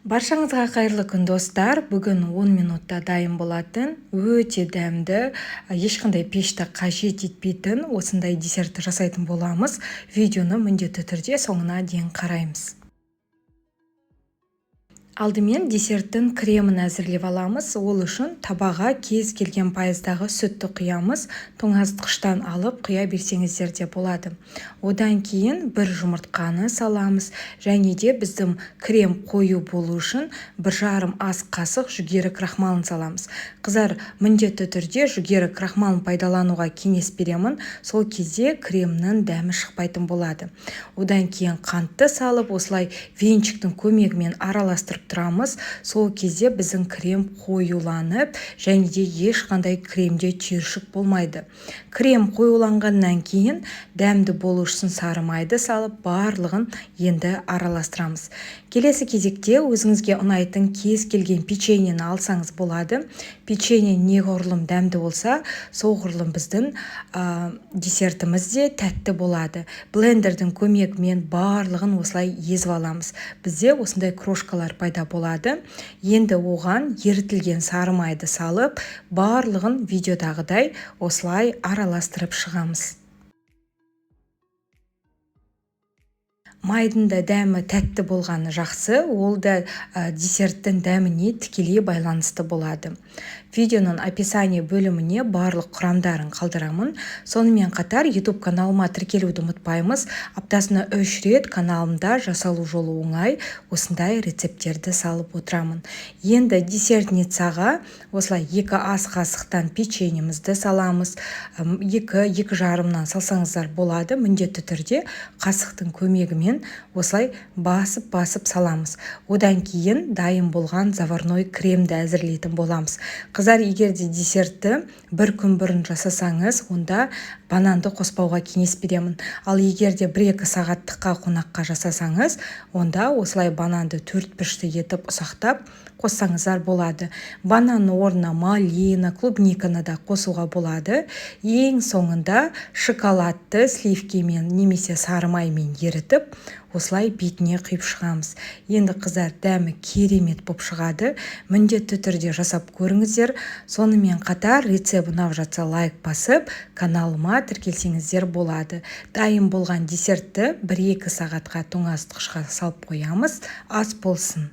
Баршаңызға қайырлы күн достар. Бүгін 10 минутта дайын болатын, өте дәмді, ешқандай пешті қажет етпейтін осындай десертті жасайтын боламыз. Видеоны міндетті түрде соңына дейін қараймыз. Алдымен десерттің кремін әзірлеп аламыз. Ол үшін табаға кез келген пайыздағы сүтті құямыз. Тоңазытқыштан алып құя берсеңіздер де болады. Одан кейін бір жұмыртқаны саламыз. Және де біздің крем қою болу үшін 1,5 ас қасық жүгері крахмалын саламыз. Қыздар, міндетті түрде жүгері крахмалын пайдалануға кеңес беремін. Сол кезде кремнің дәмі шықпайтын болады. Одан кейін қантты салып, осылай венчиктің көмегімен араластырып тұрамыз. Сол кезде біздің крем қоюланып, және де ешқандай кремде түйіршік болмайды. Крем қоюланғаннан кейін дәмді болу үшін сары майды салып, барлығын енді араластырамыз. Келесі кезекте өзіңізге ұнайтын кез келген печеньені алсаңыз болады. Печенье неғұрлым дәмді болса, соғұрлым біздің десертіміз де тәтті болады. Блендердің көмегімен барлығын осылай езіп аламыз. Бізде осындай крошкалар пайда болады. Енді оған ерітілген сары майды салып, барлығын видеодағыдай осылай араластырып шығамыз. Майдың да дәмі тәтті болғаны жақсы, ол да десерттің дәміне тікелей байланысты болады. Видеоның описание бөліміне барлық құрамдарын қалдырамын. Сонымен қатар YouTube каналыма тіркелуді ұмытпаймыз. Аптасына 3 рет каналымда жасалу жолы оңай, осындай рецепттерді салып отырамын. Енді десертницаға осылай 2 ас қасықтан печеньемізді саламыз. 2-2,5-нан салсаңыздар болады. Міндетті түрде қасықтың көмегімен осылай басып саламыз. Одан кейін дайын болған заварной кремді әзірлейтін боламыз. Қыздар, егер де десертті бір күн бұрын жасасаңыз, онда бананды қоспауға кеңес беремін. Ал егер де 1-2 сағаттыққа қонаққа жасасаңыз, онда осылай бананды 4 бұрышты етіп ұсақтап қоссаңыздар болады. Банан орнына малина, клубниканы да қосуға болады. Ең соңында шоколадты сливкемен немесе сары маймен ерітіп, осылай бетіне құйып шығамыз. Енді қыздар, дәмі керемет болып шығады. Міндетті түрде жасап көріңіздер. Сонымен қатар рецепт ұнап жатса лайк басып, каналыма тіркелсеңіздер болады. Дайын болған десертті 1-2 сағатқа тоңазытқышқа салып қоямыз. Ас болсын.